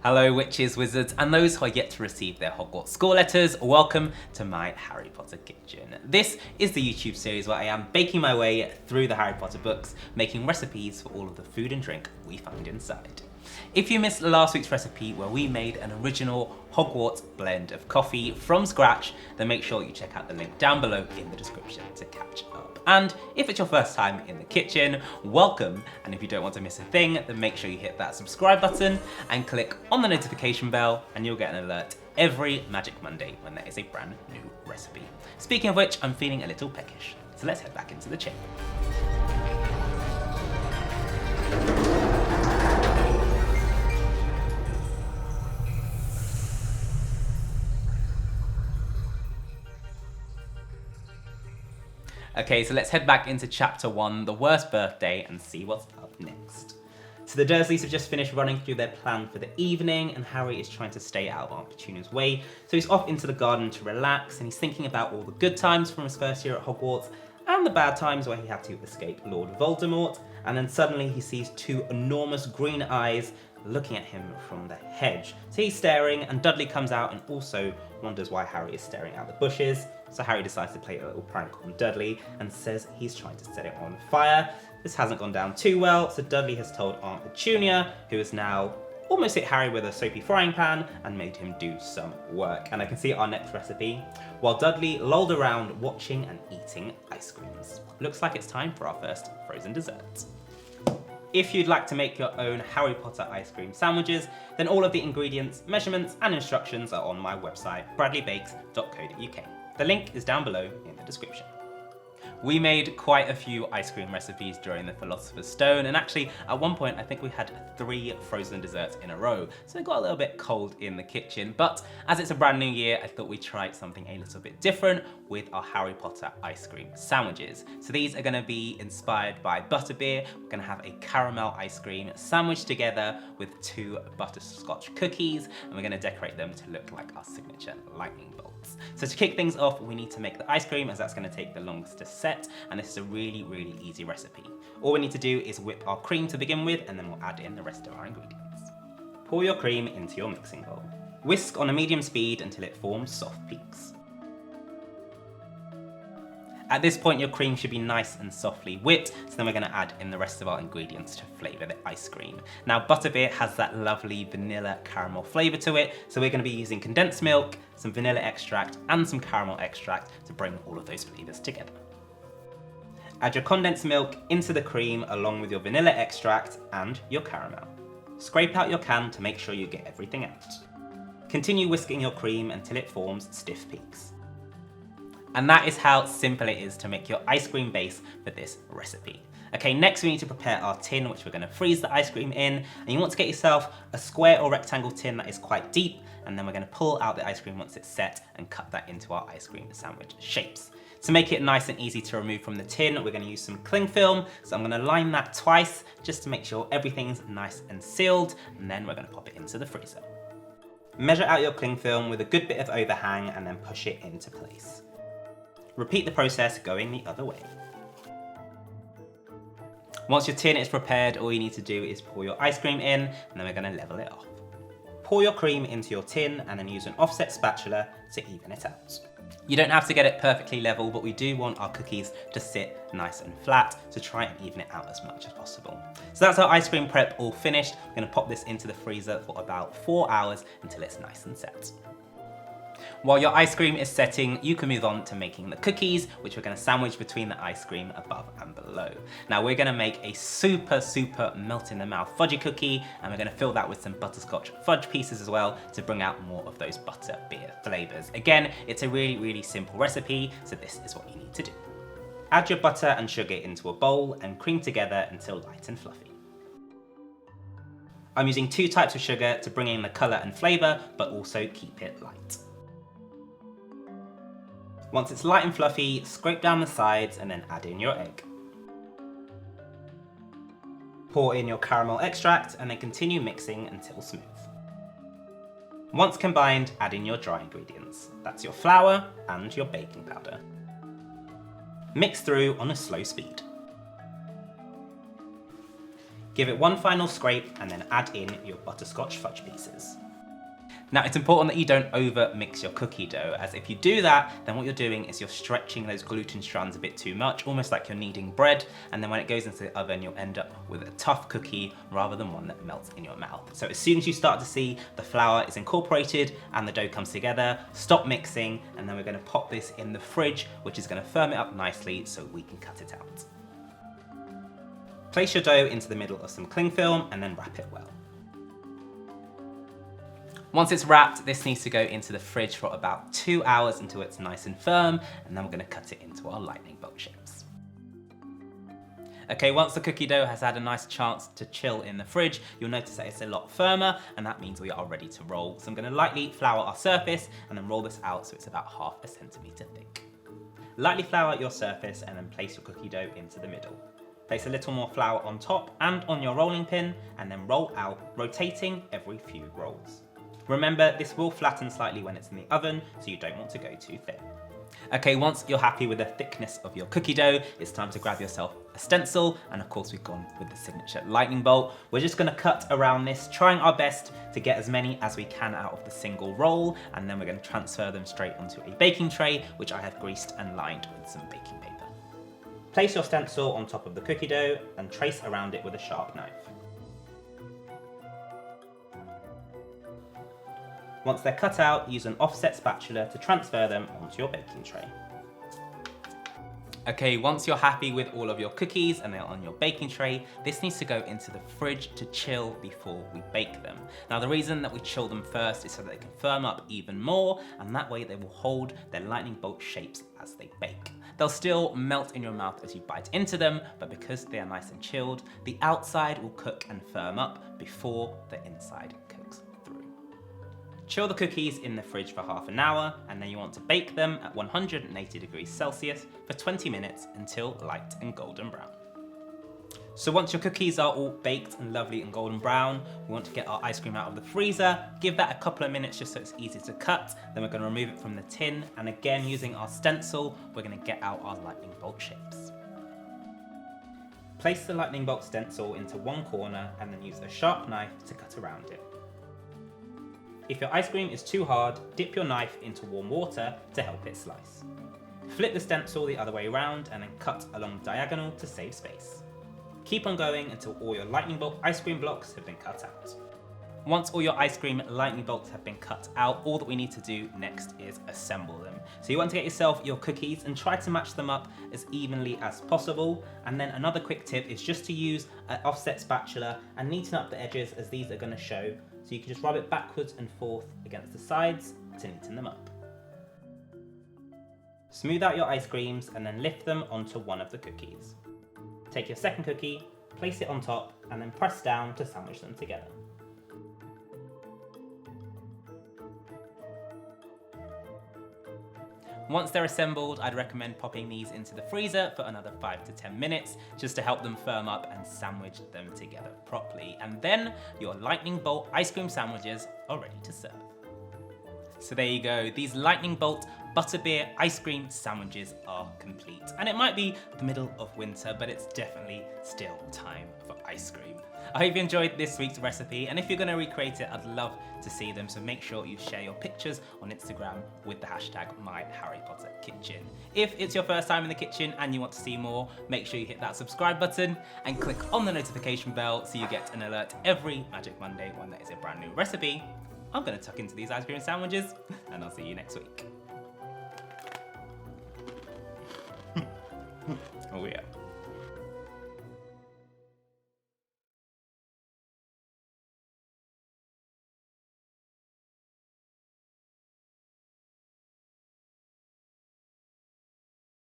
Hello witches, wizards, and those who are yet to receive their Hogwarts school letters, welcome to my Harry Potter kitchen. This is the YouTube series where I am baking my way through the Harry Potter books, making recipes for all of the food and drink we find inside. If you missed last week's recipe where we made an original Hogwarts blend of coffee from scratch, then make sure you check out the link down below in the description to catch up. And if it's your first time in the kitchen, welcome. And if you don't want to miss a thing, then make sure you hit that subscribe button and click on the notification bell and you'll get an alert every Magic Monday when there is a brand new recipe. Speaking of which, I'm feeling a little peckish, so let's head back into the chamber. Okay, so let's head back into chapter 1, the worst birthday, and see what's up next. So the Dursleys have just finished running through their plan for the evening, and Harry is trying to stay out of Aunt Petunia's way. So he's off into the garden to relax, and he's thinking about all the good times from his first year at Hogwarts, and the bad times where he had to escape Lord Voldemort, and then suddenly he sees two enormous green eyes looking at him from the hedge. So he's staring, and Dudley comes out and also wonders why Harry is staring out the bushes. So Harry decides to play a little prank on Dudley and says he's trying to set it on fire. This hasn't gone down too well, so Dudley has told Aunt Petunia, who has now almost hit Harry with a soapy frying pan and made him do some work. And I can see our next recipe, while Dudley lolled around watching and eating ice creams. Looks like it's time for our first frozen dessert. If you'd like to make your own Harry Potter ice cream sandwiches, then all of the ingredients, measurements, and instructions are on my website, bradleybakes.co.uk. The link is down below in the description. We made quite a few ice cream recipes during the Philosopher's Stone, and actually at one point I think we had 3 frozen desserts in a row, so it got a little bit cold in the kitchen. But as it's a brand new year, I thought we'd try something a little bit different with our Harry Potter ice cream sandwiches. So these are going to be inspired by Butterbeer. We're going to have a caramel ice cream sandwiched together with 2 Butterscotch Cookies, and we're going to decorate them to look like our signature lightning bolts. So to kick things off, we need to make the ice cream, as that's going to take the longest to set, and this is a really easy recipe. All we need to do is whip our cream to begin with, and then we'll add in the rest of our ingredients. Pour your cream into your mixing bowl. Whisk on a medium speed until it forms soft peaks. At this point, your cream should be nice and softly whipped, so then we're going to add in the rest of our ingredients to flavour the ice cream. Now, Butterbeer has that lovely vanilla caramel flavour to it, so we're going to be using condensed milk, some vanilla extract, and some caramel extract to bring all of those flavours together. Add your condensed milk into the cream along with your vanilla extract and your caramel. Scrape out your can to make sure you get everything out. Continue whisking your cream until it forms stiff peaks. And that is how simple it is to make your ice cream base for this recipe. Okay, next we need to prepare our tin, which we're going to freeze the ice cream in. And you want to get yourself a square or rectangle tin that is quite deep, and then we're going to pull out the ice cream once it's set and cut that into our ice cream sandwich shapes. To make it nice and easy to remove from the tin, we're going to use some cling film. So I'm going to line that twice just to make sure everything's nice and sealed, and then we're going to pop it into the freezer. Measure out your cling film with a good bit of overhang and then push it into place. Repeat the process going the other way. Once your tin is prepared, all you need to do is pour your ice cream in, and then we're going to level it off. Pour your cream into your tin and then use an offset spatula to even it out. You don't have to get it perfectly level, but we do want our cookies to sit nice and flat, so try and even it out as much as possible. So that's our ice cream prep all finished. We're going to pop this into the freezer for about 4 hours until it's nice and set. While your ice cream is setting, you can move on to making the cookies, which we're going to sandwich between the ice cream above and below. Now we're going to make a super melt in the mouth fudgy cookie, and we're going to fill that with some butterscotch fudge pieces as well to bring out more of those butterbeer flavours. Again, it's a really simple recipe, so this is what you need to do. Add your butter and sugar into a bowl and cream together until light and fluffy. I'm using 2 types of sugar to bring in the colour and flavour, but also keep it light. Once it's light and fluffy, scrape down the sides and then add in your egg. Pour in your caramel extract and then continue mixing until smooth. Once combined, add in your dry ingredients. That's your flour and your baking powder. Mix through on a slow speed. Give it one final scrape and then add in your butterscotch fudge pieces. Now it's important that you don't over mix your cookie dough, as if you do that, then what you're doing is you're stretching those gluten strands a bit too much, almost like you're kneading bread, and then when it goes into the oven, you'll end up with a tough cookie rather than one that melts in your mouth. So as soon as you start to see the flour is incorporated and the dough comes together, stop mixing, and then we're gonna pop this in the fridge, which is gonna firm it up nicely so we can cut it out. Place your dough into the middle of some cling film and then wrap it well. Once it's wrapped, this needs to go into the fridge for about 2 hours until it's nice and firm, and then we're gonna cut it into our lightning bolt shapes. Okay, once the cookie dough has had a nice chance to chill in the fridge, you'll notice that it's a lot firmer, and that means we are ready to roll. So I'm gonna lightly flour our surface and then roll this out so it's about 1/2 centimeter thick. Lightly flour your surface and then place your cookie dough into the middle. Place a little more flour on top and on your rolling pin, and then roll out, rotating every few rolls. Remember, this will flatten slightly when it's in the oven, so you don't want to go too thin. Okay, once you're happy with the thickness of your cookie dough, it's time to grab yourself a stencil, and of course we've gone with the signature lightning bolt. We're just gonna cut around this, trying our best to get as many as we can out of the single roll, and then we're gonna transfer them straight onto a baking tray, which I have greased and lined with some baking paper. Place your stencil on top of the cookie dough and trace around it with a sharp knife. Once they're cut out, use an offset spatula to transfer them onto your baking tray. Okay, once you're happy with all of your cookies and they're on your baking tray, this needs to go into the fridge to chill before we bake them. Now the reason that we chill them first is so that they can firm up even more, and that way they will hold their lightning bolt shapes as they bake. They'll still melt in your mouth as you bite into them, but because they are nice and chilled, the outside will cook and firm up before the inside cooks through. Chill the cookies in the fridge for 1/2 hour, and then you want to bake them at 180 degrees Celsius for 20 minutes until light and golden brown. So once your cookies are all baked and lovely and golden brown, we want to get our ice cream out of the freezer, give that a couple of minutes just so it's easy to cut, then we're going to remove it from the tin, and again using our stencil, we're going to get out our lightning bolt shapes. Place the lightning bolt stencil into one corner and then use a sharp knife to cut around it. If your ice cream is too hard, dip your knife into warm water to help it slice. Flip the stencil the other way around and then cut along diagonal to save space. Keep on going until all your lightning bolt ice cream blocks have been cut out. Once all your ice cream lightning bolts have been cut out, all that we need to do next is assemble them. So you want to get yourself your cookies and try to match them up as evenly as possible. And then another quick tip is just to use an offset spatula and neaten up the edges, as these are going to show. So you can just rub it backwards and forth against the sides to neaten them up. Smooth out your ice creams and then lift them onto one of the cookies. Take your second cookie, place it on top, and then press down to sandwich them together. Once they're assembled, I'd recommend popping these into the freezer for another 5 to 10 minutes, just to help them firm up and sandwich them together properly. And then your lightning bolt ice cream sandwiches are ready to serve. So there you go, these lightning bolt Butterbeer ice cream sandwiches are complete. And it might be the middle of winter, but it's definitely still time for ice cream. I hope you enjoyed this week's recipe, and if you're gonna recreate it, I'd love to see them, so make sure you share your pictures on Instagram with the hashtag #MyHarryPotterKitchen. If it's your first time in the kitchen and you want to see more, make sure you hit that subscribe button and click on the notification bell so you get an alert every Magic Monday when there is a brand new recipe. I'm gonna tuck into these ice cream sandwiches, and I'll see you next week.